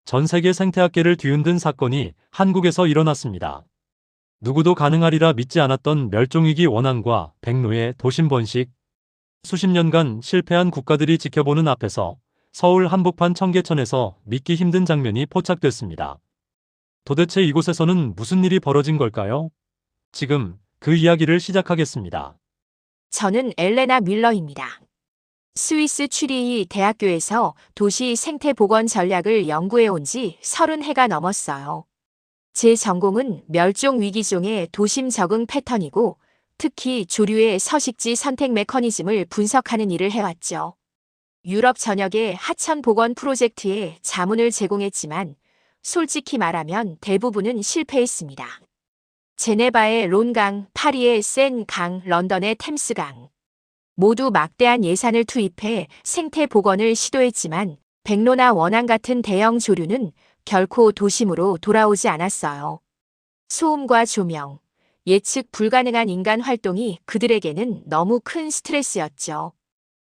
전 세계 생태학계를 뒤흔든 사건이 한국에서 일어났습니다. 누구도 가능하리라 믿지 않았던 멸종위기 원앙과 백로의 도심 번식. 수십 년간 실패한 국가들이 지켜보는 앞에서 서울 한복판 청계천에서 믿기 힘든 장면이 포착됐습니다. 도대체 이곳에서는 무슨 일이 벌어진 걸까요? 지금 그 이야기를 시작하겠습니다. 저는 엘레나 뮬러입니다. 스위스 추리히 대학교에서 도시 생태 보건 전략을 연구해 온 지 30해가 넘었어요. 제 전공은 멸종 위기종의 도심 적응 패턴이고 특히 조류의 서식지 선택 메커니즘을 분석하는 일을 해왔죠. 유럽 전역의 하천 보건 프로젝트에 자문을 제공했지만 솔직히 말하면 대부분은 실패했습니다. 제네바의 론강, 파리의 센강, 런던의 템스강. 모두 막대한 예산을 투입해 생태 복원을 시도했지만 백로나 원앙 같은 대형 조류는 결코 도심으로 돌아오지 않았어요. 소음과 조명, 예측 불가능한 인간 활동이 그들에게는 너무 큰 스트레스였죠.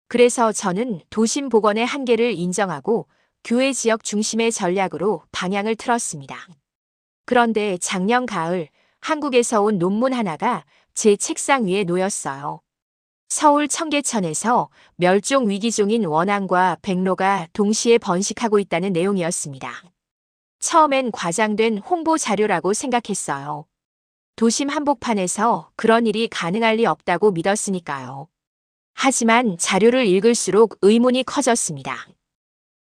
그래서 저는 도심 복원의 한계를 인정하고 교외 지역 중심의 전략으로 방향을 틀었습니다. 그런데 작년 가을 한국에서 온 논문 하나가 제 책상 위에 놓였어요. 서울 청계천에서 멸종 위기종인 원앙과 백로가 동시에 번식하고 있다는 내용이었습니다. 처음엔 과장된 홍보 자료라고 생각했어요. 도심 한복판에서 그런 일이 가능할 리 없다고 믿었으니까요. 하지만 자료를 읽을수록 의문이 커졌습니다.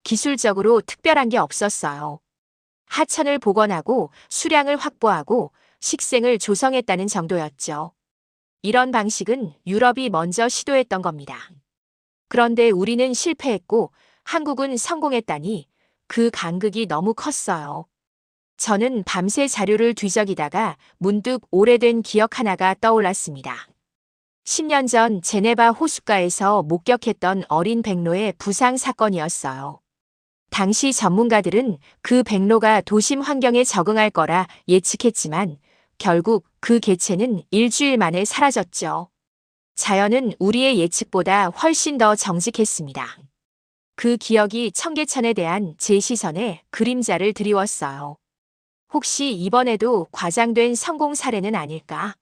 기술적으로 특별한 게 없었어요. 하천을 복원하고 수량을 확보하고 식생을 조성했다는 정도였죠. 이런 방식은 유럽이 먼저 시도했던 겁니다. 그런데 우리는 실패했고 한국은 성공했다니 그 간극이 너무 컸어요. 저는 밤새 자료를 뒤적이다가 문득 오래된 기억 하나가 떠올랐습니다. 10년 전 제네바 호숫가에서 목격했던 어린 백로의 부상 사건이었어요. 당시 전문가들은 그 백로가 도심 환경에 적응할 거라 예측했지만 결국 그 개체는 일주일 만에 사라졌죠. 자연은 우리의 예측보다 훨씬 더 정직했습니다. 그 기억이 청계천에 대한 제 시선에 그림자를 드리웠어요. 혹시 이번에도 과장된 성공 사례는 아닐까?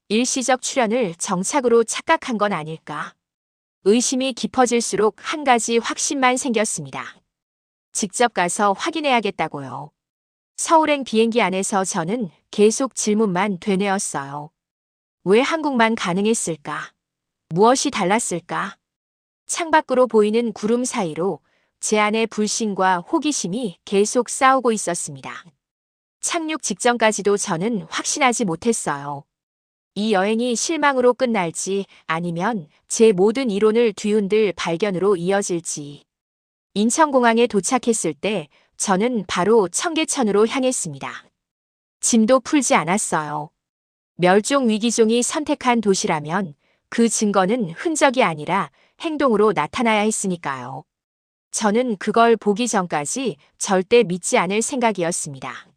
일시적 출현을 정착으로 착각한 건 아닐까? 의심이 깊어질수록 한 가지 확신만 생겼습니다. 직접 가서 확인해야겠다고요. 서울행 비행기 안에서 저는 계속 질문만 되뇌었어요. 왜 한국만 가능했을까? 무엇이 달랐을까? 창밖으로 보이는 구름 사이로 제 안의 불신과 호기심이 계속 싸우고 있었습니다. 착륙 직전까지도 저는 확신하지 못했어요. 이 여행이 실망으로 끝날지 아니면 제 모든 이론을 뒤흔들 발견으로 이어질지. 인천공항에 도착했을 때 저는 바로 청계천으로 향했습니다. 짐도 풀지 않았어요. 멸종 위기종이 선택한 도시라면 그 증거는 흔적이 아니라 행동으로 나타나야 했으니까요. 저는 그걸 보기 전까지 절대 믿지 않을 생각이었습니다.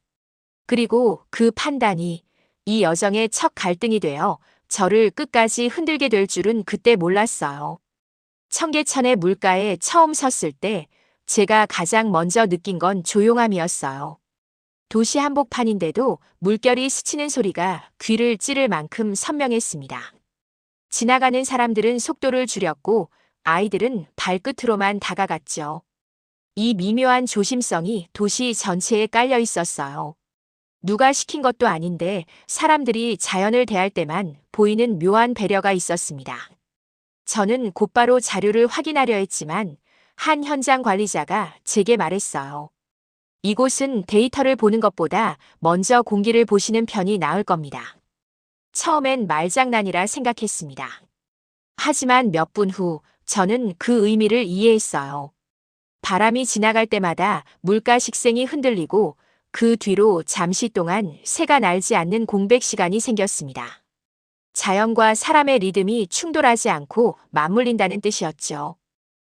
그리고 그 판단이 이 여정의 첫 갈등이 되어 저를 끝까지 흔들게 될 줄은 그때 몰랐어요. 청계천의 물가에 처음 섰을 때 제가 가장 먼저 느낀 건 조용함이었어요. 도시 한복판인데도 물결이 스치는 소리가 귀를 찌를 만큼 선명했습니다. 지나가는 사람들은 속도를 줄였고 아이들은 발끝으로만 다가갔죠. 이 미묘한 조심성이 도시 전체에 깔려 있었어요. 누가 시킨 것도 아닌데 사람들이 자연을 대할 때만 보이는 묘한 배려가 있었습니다. 저는 곧바로 자료를 확인하려 했지만 한 현장 관리자가 제게 말했어요. 이곳은 데이터를 보는 것보다 먼저 공기를 보시는 편이 나을 겁니다. 처음엔 말장난이라 생각했습니다. 하지만 몇 분 후 저는 그 의미를 이해했어요. 바람이 지나갈 때마다 물가 식생이 흔들리고 그 뒤로 잠시 동안 새가 날지 않는 공백 시간이 생겼습니다. 자연과 사람의 리듬이 충돌하지 않고 맞물린다는 뜻이었죠.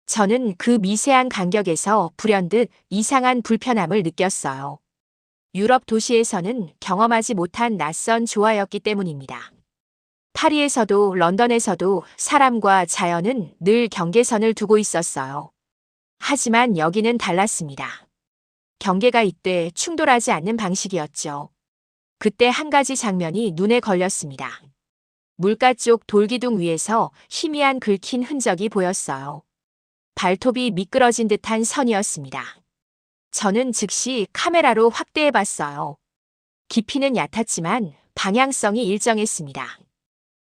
저는 그 미세한 간격에서 불현듯 이상한 불편함을 느꼈어요. 유럽 도시에서는 경험하지 못한 낯선 조화였기 때문입니다. 파리에서도 런던에서도 사람과 자연은 늘 경계선을 두고 있었어요. 하지만 여기는 달랐습니다. 경계가 이때 충돌하지 않는 방식이었죠. 그때 한 가지 장면이 눈에 걸렸습니다. 물가 쪽 돌기둥 위에서 희미한 긁힌 흔적이 보였어요. 발톱이 미끄러진 듯한 선이었습니다. 저는 즉시 카메라로 확대해 봤어요. 깊이는 얕았지만 방향성이 일정했습니다.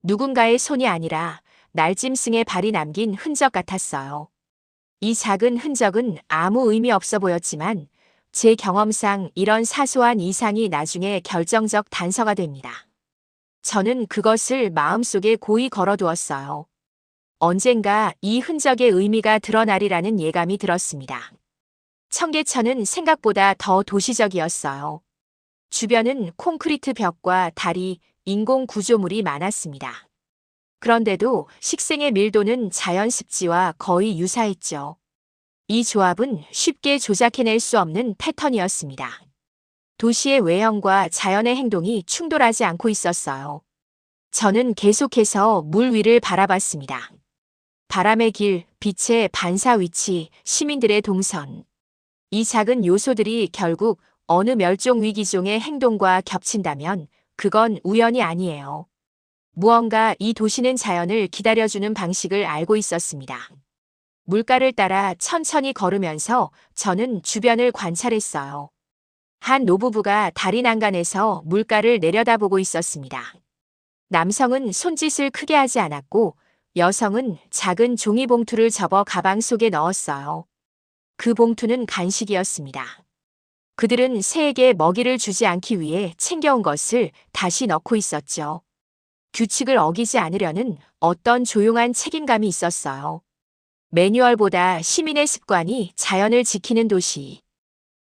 누군가의 손이 아니라 날짐승의 발이 남긴 흔적 같았어요. 이 작은 흔적은 아무 의미 없어 보였지만 제 경험상 이런 사소한 이상이 나중에 결정적 단서가 됩니다. 저는 그것을 마음속에 고이 걸어두었어요. 언젠가 이 흔적의 의미가 드러나리라는 예감이 들었습니다. 청계천은 생각보다 더 도시적이었어요. 주변은 콘크리트 벽과 다리, 인공 구조물이 많았습니다. 그런데도 식생의 밀도는 자연 습지와 거의 유사했죠. 이 조합은 쉽게 조작해낼 수 없는 패턴이었습니다. 도시의 외형과 자연의 행동이 충돌하지 않고 있었어요. 저는 계속해서 물 위를 바라봤습니다. 바람의 길, 빛의 반사 위치, 시민들의 동선. 이 작은 요소들이 결국 어느 멸종 위기종의 행동과 겹친다면 그건 우연이 아니에요. 무언가 이 도시는 자연을 기다려주는 방식을 알고 있었습니다. 물가를 따라 천천히 걸으면서 저는 주변을 관찰했어요. 한 노부부가 다리 난간에서 물가를 내려다보고 있었습니다. 남성은 손짓을 크게 하지 않았고 여성은 작은 종이봉투를 접어 가방 속에 넣었어요. 그 봉투는 간식이었습니다. 그들은 새에게 먹이를 주지 않기 위해 챙겨온 것을 다시 넣고 있었죠. 규칙을 어기지 않으려는 어떤 조용한 책임감이 있었어요. 매뉴얼보다 시민의 습관이 자연을 지키는 도시.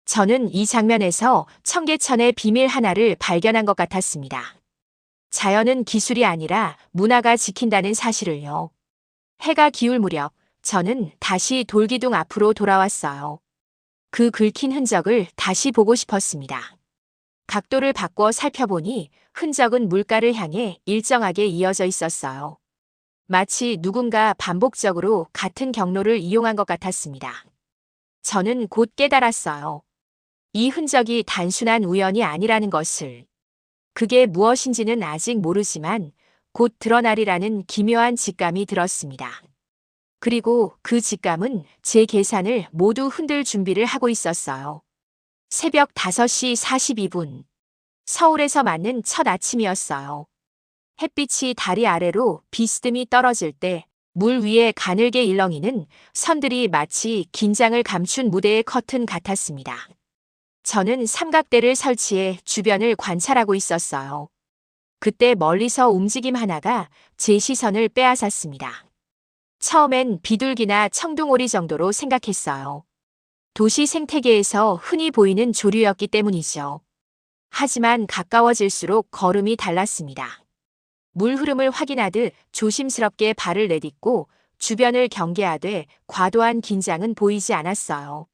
저는 이 장면에서 청계천의 비밀 하나를 발견한 것 같았습니다. 자연은 기술이 아니라 문화가 지킨다는 사실을요. 해가 기울 무렵 저는 다시 돌기둥 앞으로 돌아왔어요. 그 긁힌 흔적을 다시 보고 싶었습니다. 각도를 바꿔 살펴보니 흔적은 물가를 향해 일정하게 이어져 있었어요. 마치 누군가 반복적으로 같은 경로를 이용한 것 같았습니다. 저는 곧 깨달았어요. 이 흔적이 단순한 우연이 아니라는 것을. 그게 무엇인지는 아직 모르지만 곧 드러나리라는 기묘한 직감이 들었습니다. 그리고 그 직감은 제 계산을 모두 흔들 준비를 하고 있었어요. 새벽 5시 42분. 서울에서 맞는 첫 아침이었어요. 햇빛이 다리 아래로 비스듬히 떨어질 때 물 위에 가늘게 일렁이는 선들이 마치 긴장을 감춘 무대의 커튼 같았습니다. 저는 삼각대를 설치해 주변을 관찰하고 있었어요. 그때 멀리서 움직임 하나가 제 시선을 빼앗았습니다. 처음엔 비둘기나 청둥오리 정도로 생각했어요. 도시 생태계에서 흔히 보이는 조류였기 때문이죠. 하지만 가까워질수록 걸음이 달랐습니다. 물 흐름을 확인하듯 조심스럽게 발을 내딛고 주변을 경계하되 과도한 긴장은 보이지 않았어요.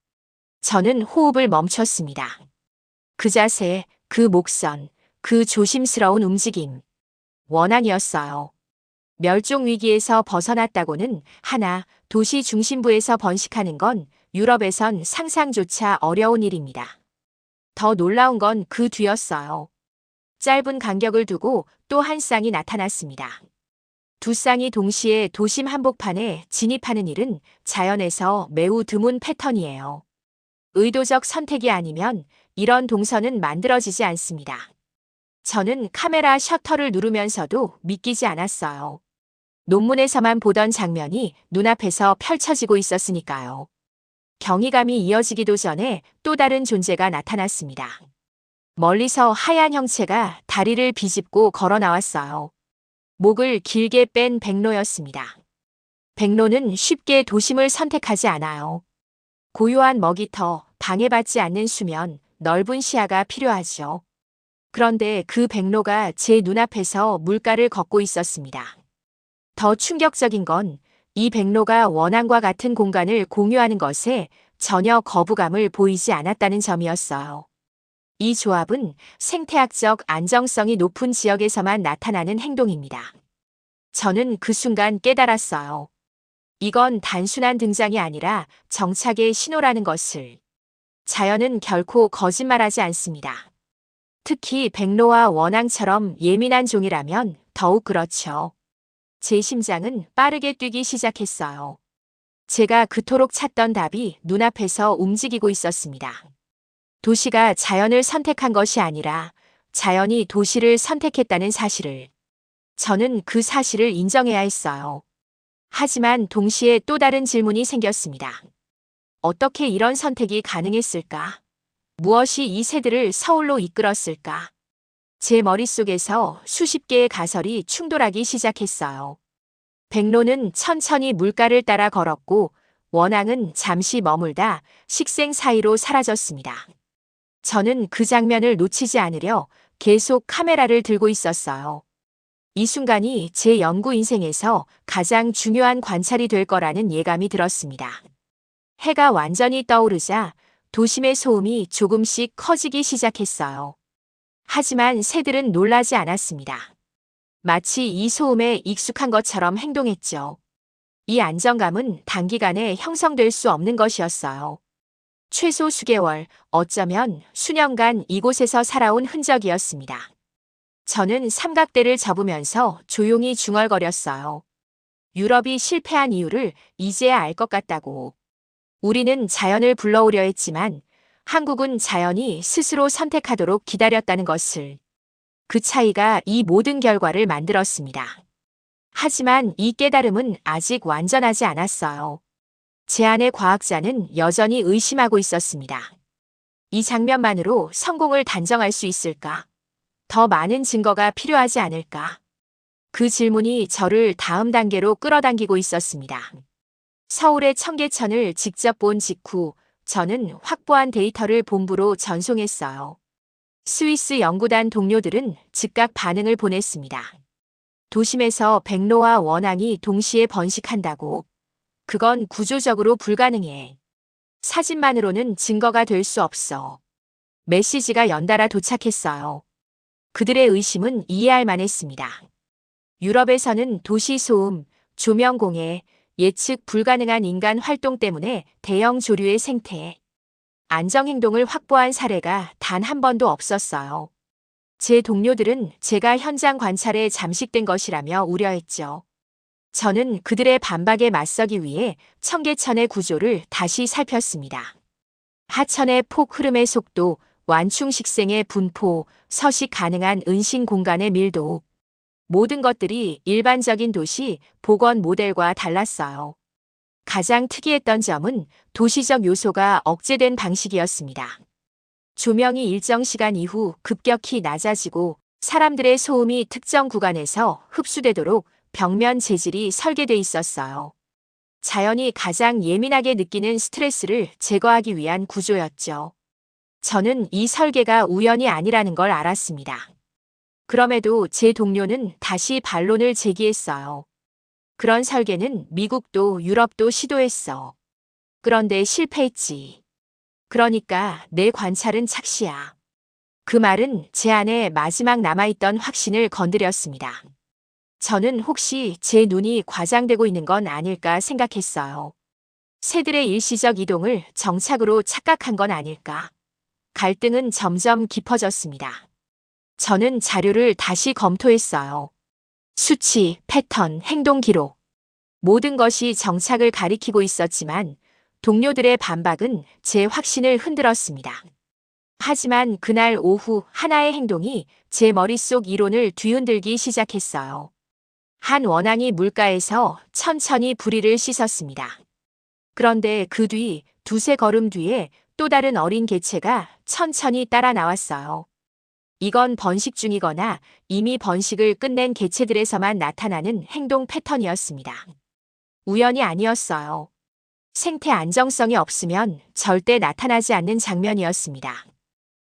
저는 호흡을 멈췄습니다. 그 자세, 그 목선, 그 조심스러운 움직임. 원한이었어요. 멸종 위기에서 벗어났다고는 하나 도시 중심부에서 번식하는 건 유럽에선 상상조차 어려운 일입니다. 더 놀라운 건 그 뒤였어요. 짧은 간격을 두고 또 한 쌍이 나타났습니다. 두 쌍이 동시에 도심 한복판에 진입하는 일은 자연에서 매우 드문 패턴이에요. 의도적 선택이 아니면 이런 동선은 만들어지지 않습니다. 저는 카메라 셔터를 누르면서도 믿기지 않았어요. 논문에서만 보던 장면이 눈앞에서 펼쳐지고 있었으니까요. 경이감이 이어지기도 전에 또 다른 존재가 나타났습니다. 멀리서 하얀 형체가 다리를 비집고 걸어 나왔어요. 목을 길게 뺀 백로였습니다. 백로는 쉽게 도심을 선택하지 않아요. 고요한 먹이터, 방해받지 않는 수면, 넓은 시야가 필요하죠. 그런데 그 백로가 제 눈앞에서 물가를 걷고 있었습니다. 더 충격적인 건 이 백로가 원앙과 같은 공간을 공유하는 것에 전혀 거부감을 보이지 않았다는 점이었어요. 이 조합은 생태학적 안정성이 높은 지역에서만 나타나는 행동입니다. 저는 그 순간 깨달았어요. 이건 단순한 등장이 아니라 정착의 신호라는 것을. 자연은 결코 거짓말하지 않습니다. 특히 백로와 원앙처럼 예민한 종이라면 더욱 그렇죠. 제 심장은 빠르게 뛰기 시작했어요. 제가 그토록 찾던 답이 눈앞에서 움직이고 있었습니다. 도시가 자연을 선택한 것이 아니라 자연이 도시를 선택했다는 사실을. 저는 그 사실을 인정해야 했어요. 하지만 동시에 또 다른 질문이 생겼습니다. 어떻게 이런 선택이 가능했을까? 무엇이 이 새들을 서울로 이끌었을까? 제 머릿속에서 수십 개의 가설이 충돌하기 시작했어요. 백로는 천천히 물가를 따라 걸었고 원앙은 잠시 머물다 식생 사이로 사라졌습니다. 저는 그 장면을 놓치지 않으려 계속 카메라를 들고 있었어요. 이 순간이 제 연구 인생에서 가장 중요한 관찰이 될 거라는 예감이 들었습니다. 해가 완전히 떠오르자 도심의 소음이 조금씩 커지기 시작했어요. 하지만 새들은 놀라지 않았습니다. 마치 이 소음에 익숙한 것처럼 행동했죠. 이 안정감은 단기간에 형성될 수 없는 것이었어요. 최소 수개월, 어쩌면 수년간 이곳에서 살아온 흔적이었습니다. 저는 삼각대를 접으면서 조용히 중얼거렸어요. 유럽이 실패한 이유를 이제야 알 것 같다고. 우리는 자연을 불러오려 했지만 한국은 자연이 스스로 선택하도록 기다렸다는 것을. 그 차이가 이 모든 결과를 만들었습니다. 하지만 이 깨달음은 아직 완전하지 않았어요. 제 안의 과학자는 여전히 의심하고 있었습니다. 이 장면만으로 성공을 단정할 수 있을까? 더 많은 증거가 필요하지 않을까? 그 질문이 저를 다음 단계로 끌어당기고 있었습니다. 서울의 청계천을 직접 본 직후 저는 확보한 데이터를 본부로 전송했어요. 스위스 연구단 동료들은 즉각 반응을 보냈습니다. 도심에서 백로와 원앙이 동시에 번식한다고. 그건 구조적으로 불가능해. 사진만으로는 증거가 될 수 없어. 메시지가 연달아 도착했어요. 그들의 의심은 이해할 만했습니다. 유럽에서는 도시 소음, 조명 공해, 예측 불가능한 인간 활동 때문에 대형 조류의 생태, 안정행동을 확보한 사례가 단 한 번도 없었어요. 제 동료들은 제가 현장 관찰에 잠식된 것이라며 우려했죠. 저는 그들의 반박에 맞서기 위해 청계천의 구조를 다시 살폈습니다. 하천의 폭 흐름의 속도, 완충 식생의 분포, 서식 가능한 은신 공간의 밀도. 모든 것들이 일반적인 도시 복원 모델과 달랐어요. 가장 특이했던 점은 도시적 요소가 억제된 방식이었습니다. 조명이 일정 시간 이후 급격히 낮아지고 사람들의 소음이 특정 구간에서 흡수되도록 벽면 재질이 설계돼 있었어요. 자연이 가장 예민하게 느끼는 스트레스를 제거하기 위한 구조였죠. 저는 이 설계가 우연이 아니라는 걸 알았습니다. 그럼에도 제 동료는 다시 반론을 제기했어요. 그런 설계는 미국도 유럽도 시도했어. 그런데 실패했지. 그러니까 내 관찰은 착시야. 그 말은 제 안에 마지막 남아있던 확신을 건드렸습니다. 저는 혹시 제 눈이 과장되고 있는 건 아닐까 생각했어요. 새들의 일시적 이동을 정착으로 착각한 건 아닐까. 갈등은 점점 깊어졌습니다. 저는 자료를 다시 검토했어요. 수치, 패턴, 행동 기록. 모든 것이 정착을 가리키고 있었지만 동료들의 반박은 제 확신을 흔들었습니다. 하지만 그날 오후 하나의 행동이 제 머릿속 이론을 뒤흔들기 시작했어요. 한 원앙이 물가에서 천천히 부리를 씻었습니다. 그런데 그 뒤 두세 걸음 뒤에 또 다른 어린 개체가 천천히 따라 나왔어요. 이건 번식 중이거나 이미 번식을 끝낸 개체들에서만 나타나는 행동 패턴이었습니다. 우연이 아니었어요. 생태 안정성이 없으면 절대 나타나지 않는 장면이었습니다.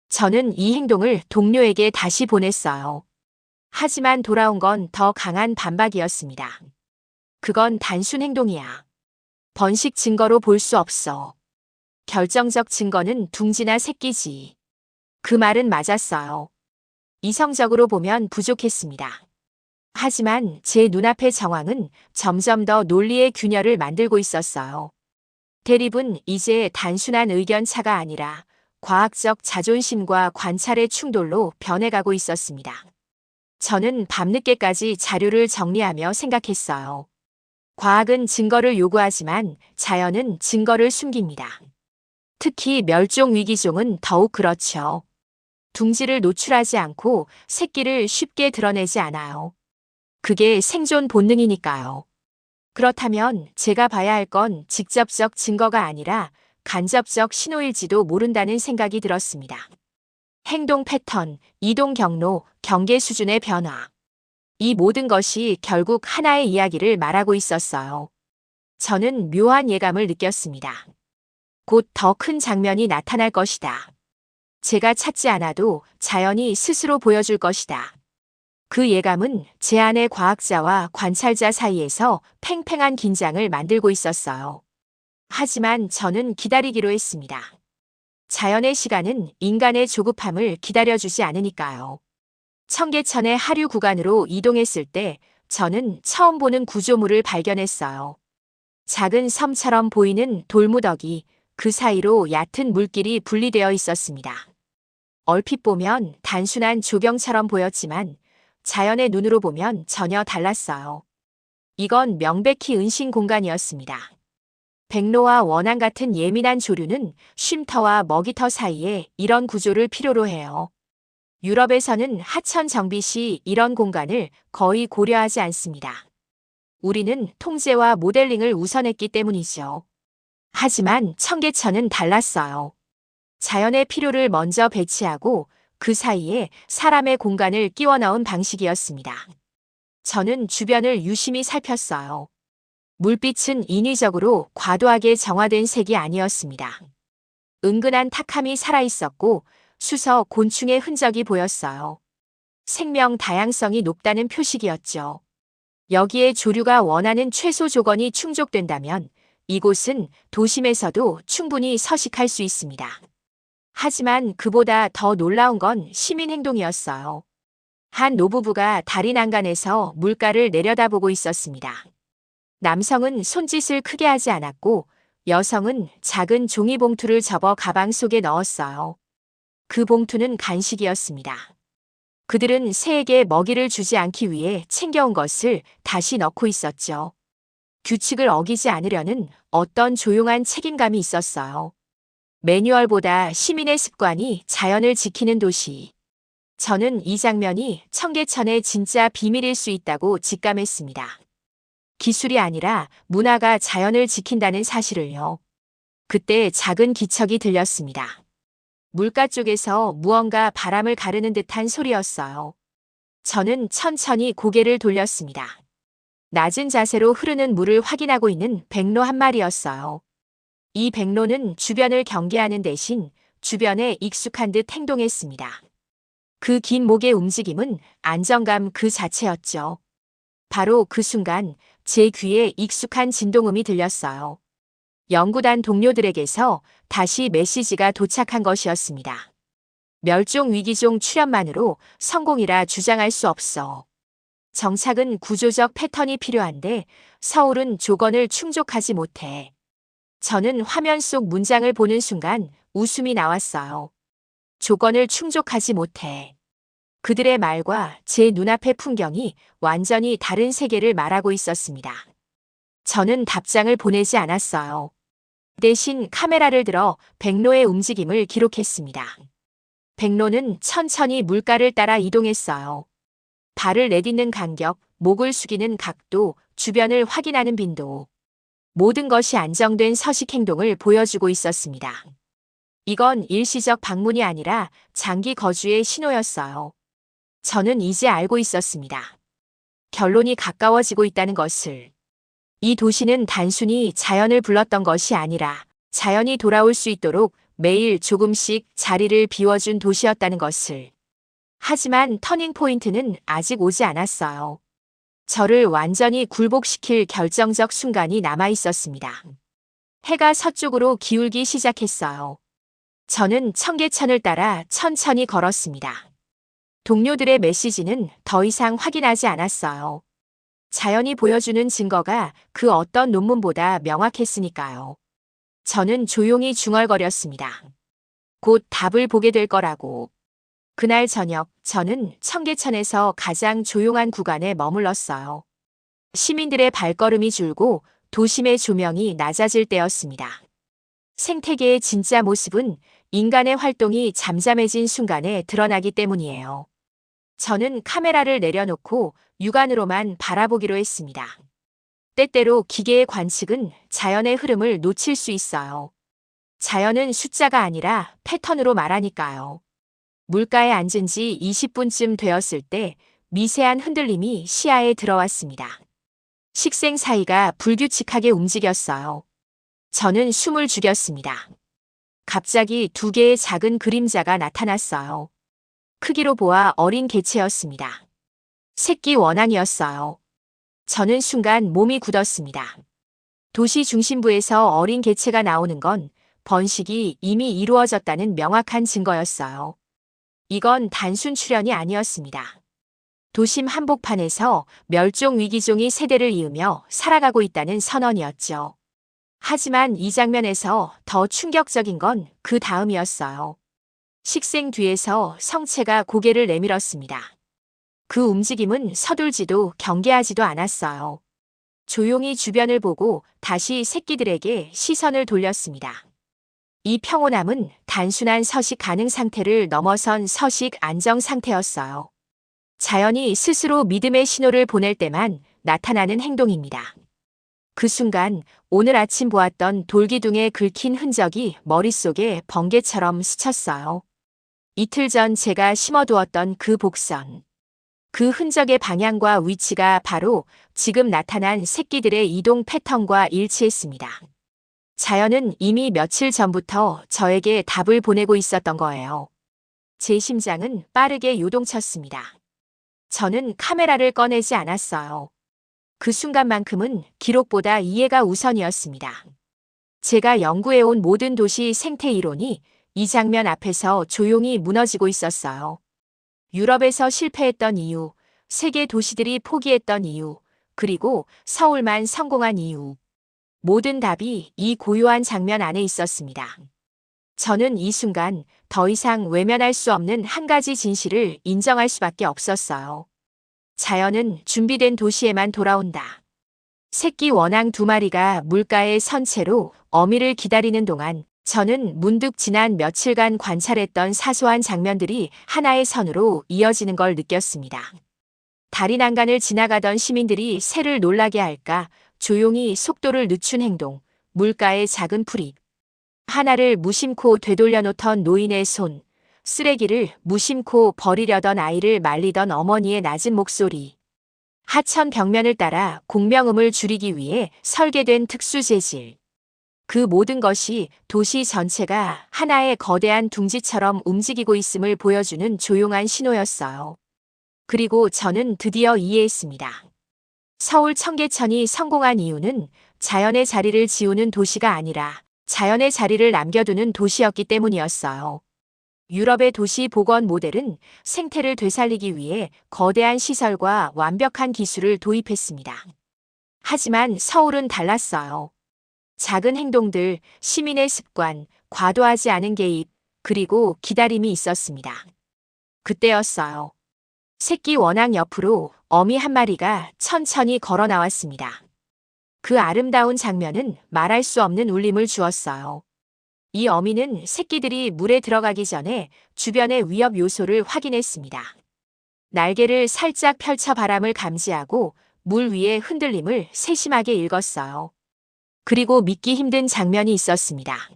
저는 이 행동을 동료에게 다시 보냈어요. 하지만 돌아온 건 더 강한 반박이었습니다. 그건 단순 행동이야. 번식 증거로 볼 수 없어. 결정적 증거는 둥지나 새끼지. 그 말은 맞았어요. 이성적으로 보면 부족했습니다. 하지만 제 눈앞의 정황은 점점 더 논리의 균열을 만들고 있었어요. 대립은 이제 단순한 의견 차가 아니라 과학적 자존심과 관찰의 충돌로 변해가고 있었습니다. 저는 밤늦게까지 자료를 정리하며 생각했어요. 과학은 증거를 요구하지만 자연은 증거를 숨깁니다. 특히 멸종위기종은 더욱 그렇죠. 둥지를 노출하지 않고 새끼를 쉽게 드러내지 않아요. 그게 생존 본능이니까요. 그렇다면 제가 봐야 할 건 직접적 증거가 아니라 간접적 신호일지도 모른다는 생각이 들었습니다. 행동 패턴, 이동 경로, 경계 수준의 변화. 이 모든 것이 결국 하나의 이야기를 말하고 있었어요. 저는 묘한 예감을 느꼈습니다. 곧 더 큰 장면이 나타날 것이다. 제가 찾지 않아도 자연이 스스로 보여줄 것이다. 그 예감은 제 안의 과학자와 관찰자 사이에서 팽팽한 긴장을 만들고 있었어요. 하지만 저는 기다리기로 했습니다. 자연의 시간은 인간의 조급함을 기다려주지 않으니까요. 청계천의 하류 구간으로 이동했을 때 저는 처음 보는 구조물을 발견했어요. 작은 섬처럼 보이는 돌무더기, 그 사이로 얕은 물길이 분리되어 있었습니다. 얼핏 보면 단순한 조경처럼 보였지만 자연의 눈으로 보면 전혀 달랐어요. 이건 명백히 은신 공간이었습니다. 백로와 원앙 같은 예민한 조류는 쉼터와 먹이터 사이에 이런 구조를 필요로 해요. 유럽에서는 하천 정비 시 이런 공간을 거의 고려하지 않습니다. 우리는 통제와 모델링을 우선했기 때문이죠. 하지만 청계천은 달랐어요. 자연의 필요를 먼저 배치하고 그 사이에 사람의 공간을 끼워 넣은 방식이었습니다. 저는 주변을 유심히 살폈어요. 물빛은 인위적으로 과도하게 정화된 색이 아니었습니다. 은근한 탁함이 살아있었고 수서 곤충의 흔적이 보였어요. 생명 다양성이 높다는 표식이었죠. 여기에 조류가 원하는 최소 조건이 충족된다면 이곳은 도심에서도 충분히 서식할 수 있습니다. 하지만 그보다 더 놀라운 건 시민 행동이었어요. 한 노부부가 다리 난간에서 물가를 내려다보고 있었습니다. 남성은 손짓을 크게 하지 않았고 여성은 작은 종이봉투를 접어 가방 속에 넣었어요. 그 봉투는 간식이었습니다. 그들은 새에게 먹이를 주지 않기 위해 챙겨온 것을 다시 넣고 있었죠. 규칙을 어기지 않으려는 어떤 조용한 책임감이 있었어요. 매뉴얼보다 시민의 습관이 자연을 지키는 도시. 저는 이 장면이 청계천의 진짜 비밀일 수 있다고 직감했습니다. 기술이 아니라 문화가 자연을 지킨다는 사실을요. 그때 작은 기척이 들렸습니다. 물가 쪽에서 무언가 바람을 가르는 듯한 소리였어요. 저는 천천히 고개를 돌렸습니다. 낮은 자세로 흐르는 물을 확인하고 있는 백로 한 마리였어요. 이 백로는 주변을 경계하는 대신 주변에 익숙한 듯 행동했습니다. 그 긴 목의 움직임은 안정감 그 자체였죠. 바로 그 순간 제 귀에 익숙한 진동음이 들렸어요. 연구단 동료들에게서 다시 메시지가 도착한 것이었습니다. 멸종위기종 출현만으로 성공이라 주장할 수 없어. 정착은 구조적 패턴이 필요한데 서울은 조건을 충족하지 못해. 저는 화면 속 문장을 보는 순간 웃음이 나왔어요. 조건을 충족하지 못해. 그들의 말과 제 눈앞의 풍경이 완전히 다른 세계를 말하고 있었습니다. 저는 답장을 보내지 않았어요. 대신 카메라를 들어 백로의 움직임을 기록했습니다. 백로는 천천히 물가를 따라 이동했어요. 발을 내딛는 간격, 목을 숙이는 각도, 주변을 확인하는 빈도. 모든 것이 안정된 서식 행동을 보여주고 있었습니다. 이건 일시적 방문이 아니라 장기 거주의 신호였어요. 저는 이제 알고 있었습니다. 결론이 가까워지고 있다는 것을. 이 도시는 단순히 자연을 불렀던 것이 아니라 자연이 돌아올 수 있도록 매일 조금씩 자리를 비워준 도시였다는 것을. 하지만 터닝 포인트는 아직 오지 않았어요. 저를 완전히 굴복시킬 결정적 순간이 남아 있었습니다. 해가 서쪽으로 기울기 시작했어요. 저는 청계천을 따라 천천히 걸었습니다. 동료들의 메시지는 더 이상 확인하지 않았어요. 자연이 보여주는 증거가 그 어떤 논문보다 명확했으니까요. 저는 조용히 중얼거렸습니다. 곧 답을 보게 될 거라고. 그날 저녁, 저는 청계천에서 가장 조용한 구간에 머물렀어요. 시민들의 발걸음이 줄고 도심의 조명이 낮아질 때였습니다. 생태계의 진짜 모습은 인간의 활동이 잠잠해진 순간에 드러나기 때문이에요. 저는 카메라를 내려놓고 육안으로만 바라보기로 했습니다. 때때로 기계의 관측은 자연의 흐름을 놓칠 수 있어요. 자연은 숫자가 아니라 패턴으로 말하니까요. 물가에 앉은 지 20분쯤 되었을 때 미세한 흔들림이 시야에 들어왔습니다. 식생 사이가 불규칙하게 움직였어요. 저는 숨을 죽였습니다. 갑자기 두 개의 작은 그림자가 나타났어요. 크기로 보아 어린 개체였습니다. 새끼 원앙이었어요. 저는 순간 몸이 굳었습니다. 도시 중심부에서 어린 개체가 나오는 건 번식이 이미 이루어졌다는 명확한 증거였어요. 이건 단순 출현이 아니었습니다. 도심 한복판에서 멸종 위기종이 세대를 이으며 살아가고 있다는 선언이었죠. 하지만 이 장면에서 더 충격적인 건 그 다음이었어요. 식생 뒤에서 성체가 고개를 내밀었습니다. 그 움직임은 서둘지도 경계하지도 않았어요. 조용히 주변을 보고 다시 새끼들에게 시선을 돌렸습니다. 이 평온함은 단순한 서식 가능 상태를 넘어선 서식 안정 상태였어요. 자연이 스스로 믿음의 신호를 보낼 때만 나타나는 행동입니다. 그 순간 오늘 아침 보았던 돌기둥에 긁힌 흔적이 머릿속에 번개처럼 스쳤어요. 이틀 전 제가 심어두었던 그 복선. 그 흔적의 방향과 위치가 바로 지금 나타난 새끼들의 이동 패턴과 일치했습니다. 자연은 이미 며칠 전부터 저에게 답을 보내고 있었던 거예요. 제 심장은 빠르게 요동쳤습니다. 저는 카메라를 꺼내지 않았어요. 그 순간만큼은 기록보다 이해가 우선이었습니다. 제가 연구해온 모든 도시 생태 이론이 이 장면 앞에서 조용히 무너지고 있었어요. 유럽에서 실패했던 이유, 세계 도시들이 포기했던 이유, 그리고 서울만 성공한 이유. 모든 답이 이 고요한 장면 안에 있었습니다. 저는 이 순간 더 이상 외면할 수 없는 한 가지 진실을 인정할 수밖에 없었어요. 자연은 준비된 도시에만 돌아온다. 새끼 원앙 2마리가 물가에 선 채로 어미를 기다리는 동안 저는 문득 지난 며칠간 관찰했던 사소한 장면들이 하나의 선으로 이어지는 걸 느꼈습니다. 다리 난간을 지나가던 시민들이 새를 놀라게 할까 조용히 속도를 늦춘 행동, 물가의 작은 풀이, 하나를 무심코 되돌려 놓던 노인의 손, 쓰레기를 무심코 버리려던 아이를 말리던 어머니의 낮은 목소리, 하천 벽면을 따라 공명음을 줄이기 위해 설계된 특수 재질. 그 모든 것이 도시 전체가 하나의 거대한 둥지처럼 움직이고 있음을 보여주는 조용한 신호였어요. 그리고 저는 드디어 이해했습니다. 서울 청계천이 성공한 이유는 자연의 자리를 지우는 도시가 아니라 자연의 자리를 남겨두는 도시였기 때문이었어요. 유럽의 도시 복원 모델은 생태를 되살리기 위해 거대한 시설과 완벽한 기술을 도입했습니다. 하지만 서울은 달랐어요. 작은 행동들, 시민의 습관, 과도하지 않은 개입, 그리고 기다림이 있었습니다. 그때였어요. 새끼 원앙 옆으로 어미 한 마리가 천천히 걸어 나왔습니다. 그 아름다운 장면은 말할 수 없는 울림을 주었어요. 이 어미는 새끼들이 물에 들어가기 전에 주변의 위협 요소를 확인했습니다. 날개를 살짝 펼쳐 바람을 감지하고 물 위의 흔들림을 세심하게 읽었어요. 그리고 믿기 힘든 장면이 있었습니다.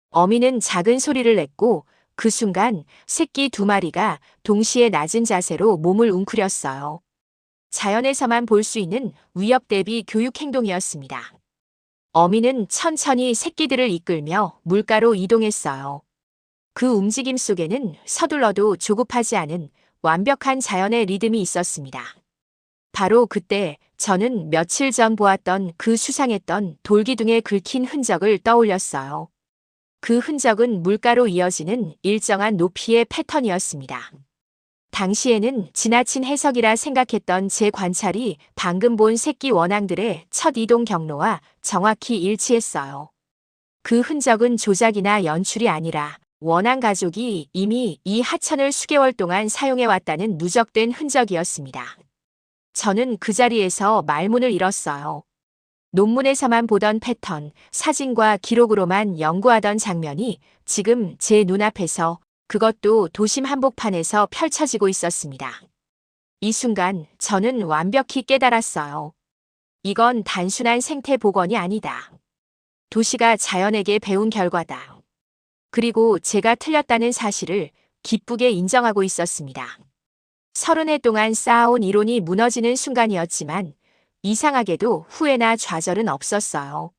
어미는 작은 소리를 냈고 그 순간 새끼 2마리가 동시에 낮은 자세로 몸을 웅크렸어요. 자연에서만 볼 수 있는 위협 대비 교육 행동이었습니다. 어미는 천천히 새끼들을 이끌며 물가로 이동했어요. 그 움직임 속에는 서둘러도 조급하지 않은 완벽한 자연의 리듬이 있었습니다. 바로 그때 저는 며칠 전 보았던 그 수상했던 돌기둥에 긁힌 흔적을 떠올렸어요. 그 흔적은 물가로 이어지는 일정한 높이의 패턴이었습니다. 당시에는 지나친 해석이라 생각했던 제 관찰이 방금 본 새끼 원앙들의 첫 이동 경로와 정확히 일치했어요. 그 흔적은 조작이나 연출이 아니라 원앙 가족이 이미 이 하천을 수개월 동안 사용해왔다는 누적된 흔적이었습니다. 저는 그 자리에서 말문을 잃었어요. 논문에서만 보던 패턴, 사진과 기록으로만 연구하던 장면이 지금 제 눈앞에서, 그것도 도심 한복판에서 펼쳐지고 있었습니다. 이 순간 저는 완벽히 깨달았어요. 이건 단순한 생태 복원이 아니다. 도시가 자연에게 배운 결과다. 그리고 제가 틀렸다는 사실을 기쁘게 인정하고 있었습니다. 30해 동안 쌓아온 이론이 무너지는 순간이었지만 이상하게도 후회나 좌절은 없었어요.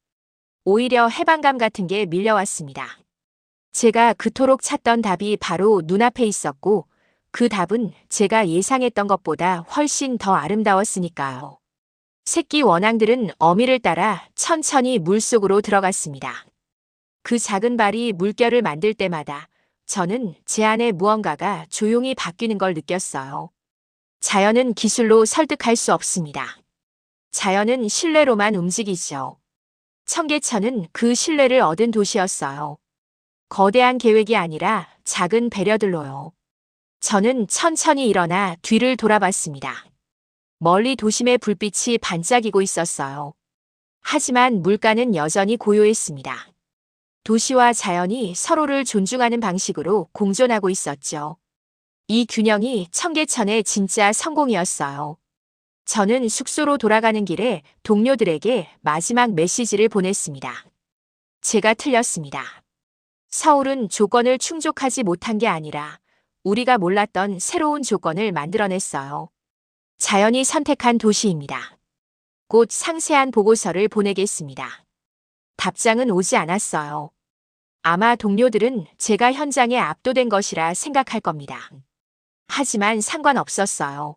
오히려 해방감 같은 게 밀려왔습니다. 제가 그토록 찾던 답이 바로 눈앞에 있었고 그 답은 제가 예상했던 것보다 훨씬 더 아름다웠으니까요. 새끼 원앙들은 어미를 따라 천천히 물속으로 들어갔습니다. 그 작은 발이 물결을 만들 때마다 저는 제 안에 무언가가 조용히 바뀌는 걸 느꼈어요. 자연은 기술로 설득할 수 없습니다. 자연은 신뢰로만 움직이죠. 청계천은 그 신뢰를 얻은 도시였어요. 거대한 계획이 아니라 작은 배려들로요. 저는 천천히 일어나 뒤를 돌아봤습니다. 멀리 도심의 불빛이 반짝이고 있었어요. 하지만 물가는 여전히 고요했습니다. 도시와 자연이 서로를 존중하는 방식으로 공존하고 있었죠. 이 균형이 청계천의 진짜 성공이었어요. 저는 숙소로 돌아가는 길에 동료들에게 마지막 메시지를 보냈습니다. 제가 틀렸습니다. 서울은 조건을 충족하지 못한 게 아니라 우리가 몰랐던 새로운 조건을 만들어냈어요. 자연이 선택한 도시입니다. 곧 상세한 보고서를 보내겠습니다. 답장은 오지 않았어요. 아마 동료들은 제가 현장에 압도된 것이라 생각할 겁니다. 하지만 상관없었어요.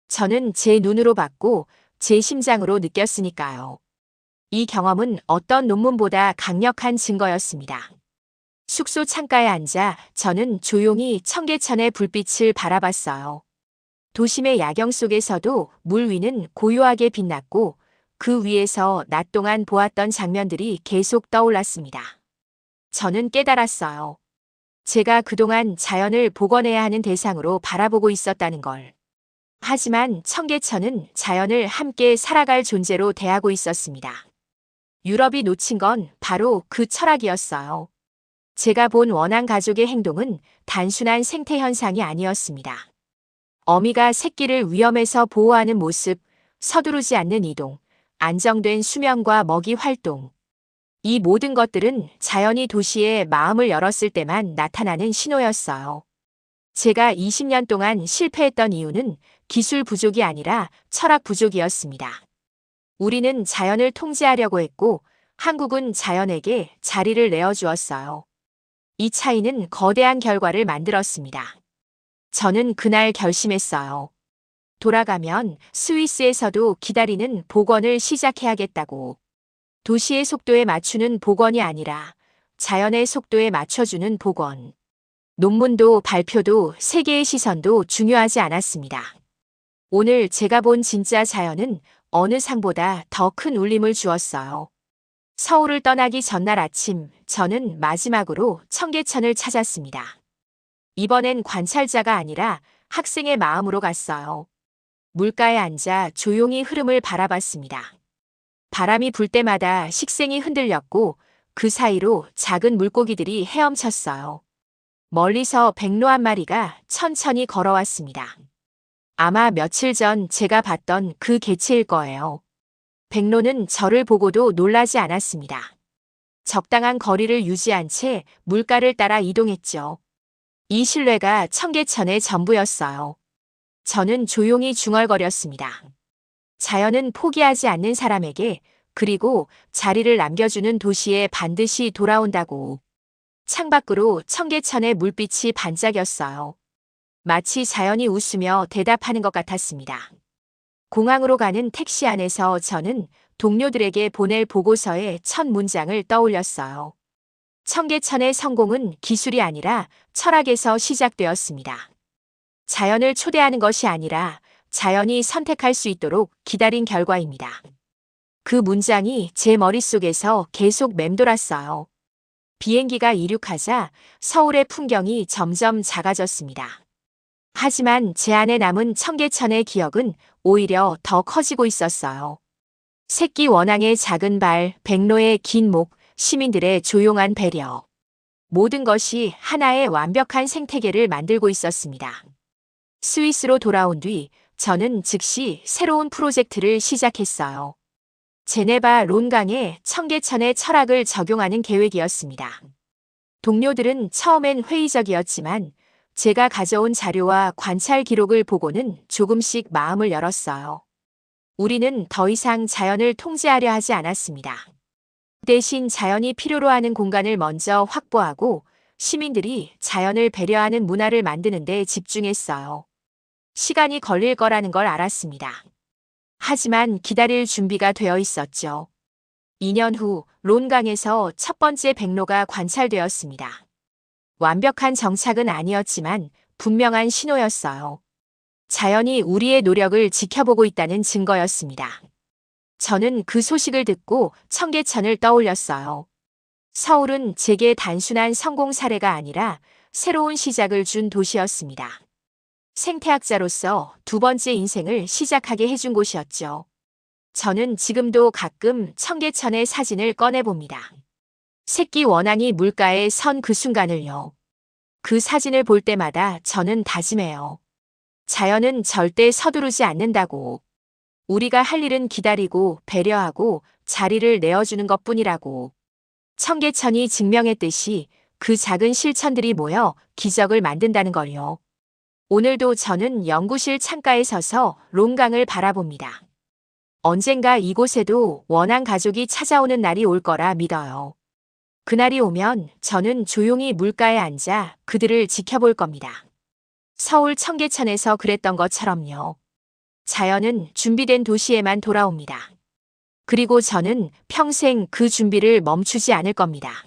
저는 제 눈으로 봤고 제 심장으로 느꼈으니까요. 이 경험은 어떤 논문보다 강력한 증거였습니다. 숙소 창가에 앉아 저는 조용히 청계천의 불빛을 바라봤어요. 도심의 야경 속에서도 물 위는 고요하게 빛났고 그 위에서 낮 동안 보았던 장면들이 계속 떠올랐습니다. 저는 깨달았어요. 제가 그동안 자연을 복원해야 하는 대상으로 바라보고 있었다는 걸. 하지만 청계천은 자연을 함께 살아갈 존재로 대하고 있었습니다. 유럽이 놓친 건 바로 그 철학이었어요. 제가 본 원앙 가족의 행동은 단순한 생태 현상이 아니었습니다. 어미가 새끼를 위험에서 보호하는 모습, 서두르지 않는 이동, 안정된 수면과 먹이 활동. 이 모든 것들은 자연이 도시에 마음을 열었을 때만 나타나는 신호였어요. 제가 20년 동안 실패했던 이유는 기술 부족이 아니라 철학 부족이었습니다. 우리는 자연을 통제하려고 했고 한국은 자연에게 자리를 내어주었어요. 이 차이는 거대한 결과를 만들었습니다. 저는 그날 결심했어요. 돌아가면 스위스에서도 기다리는 복원을 시작해야겠다고. 도시의 속도에 맞추는 복원이 아니라 자연의 속도에 맞춰주는 복원. 논문도 발표도 세계의 시선도 중요하지 않았습니다. 오늘 제가 본 진짜 자연은 어느 상보다 더 큰 울림을 주었어요. 서울을 떠나기 전날 아침, 저는 마지막으로 청계천을 찾았습니다. 이번엔 관찰자가 아니라 학생의 마음으로 갔어요. 물가에 앉아 조용히 흐름을 바라봤습니다. 바람이 불 때마다 식생이 흔들렸고 그 사이로 작은 물고기들이 헤엄쳤어요. 멀리서 백로 한 마리가 천천히 걸어왔습니다. 아마 며칠 전 제가 봤던 그 개체일 거예요. 백로는 저를 보고도 놀라지 않았습니다. 적당한 거리를 유지한 채 물가를 따라 이동했죠. 이 신뢰가 청계천의 전부였어요. 저는 조용히 중얼거렸습니다. 자연은 포기하지 않는 사람에게, 그리고 자리를 남겨주는 도시에 반드시 돌아온다고. 창밖으로 청계천의 물빛이 반짝였어요. 마치 자연이 웃으며 대답하는 것 같았습니다. 공항으로 가는 택시 안에서 저는 동료들에게 보낼 보고서의 첫 문장을 떠올렸어요. 청계천의 성공은 기술이 아니라 철학에서 시작되었습니다. 자연을 초대하는 것이 아니라 자연이 선택할 수 있도록 기다린 결과입니다. 그 문장이 제 머릿속에서 계속 맴돌았어요. 비행기가 이륙하자 서울의 풍경이 점점 작아졌습니다. 하지만 제 안에 남은 청계천의 기억은 오히려 더 커지고 있었어요. 새끼 원앙의 작은 발, 백로의 긴 목, 시민들의 조용한 배려. 모든 것이 하나의 완벽한 생태계를 만들고 있었습니다. 스위스로 돌아온 뒤 저는 즉시 새로운 프로젝트를 시작했어요. 제네바 론강에 청계천의 철학을 적용하는 계획이었습니다. 동료들은 처음엔 회의적이었지만 제가 가져온 자료와 관찰 기록을 보고는 조금씩 마음을 열었어요. 우리는 더 이상 자연을 통제하려 하지 않았습니다. 대신 자연이 필요로 하는 공간을 먼저 확보하고 시민들이 자연을 배려하는 문화를 만드는 데 집중했어요. 시간이 걸릴 거라는 걸 알았습니다. 하지만 기다릴 준비가 되어 있었죠. 2년 후 론강에서 첫 번째 백로가 관찰되었습니다. 완벽한 정착은 아니었지만 분명한 신호였어요. 자연이 우리의 노력을 지켜보고 있다는 증거였습니다. 저는 그 소식을 듣고 청계천을 떠올렸어요. 서울은 제게 단순한 성공 사례가 아니라 새로운 시작을 준 도시였습니다. 생태학자로서 두 번째 인생을 시작하게 해준 곳이었죠. 저는 지금도 가끔 청계천의 사진을 꺼내봅니다. 새끼 원앙이 물가에 선 그 순간을요. 그 사진을 볼 때마다 저는 다짐해요. 자연은 절대 서두르지 않는다고. 우리가 할 일은 기다리고 배려하고 자리를 내어주는 것뿐이라고. 청계천이 증명했듯이 그 작은 실천들이 모여 기적을 만든다는 걸요. 오늘도 저는 연구실 창가에 서서 론강을 바라봅니다. 언젠가 이곳에도 원앙 가족이 찾아오는 날이 올 거라 믿어요. 그날이 오면 저는 조용히 물가에 앉아 그들을 지켜볼 겁니다. 서울 청계천에서 그랬던 것처럼요. 자연은 준비된 도시에만 돌아옵니다. 그리고 저는 평생 그 준비를 멈추지 않을 겁니다.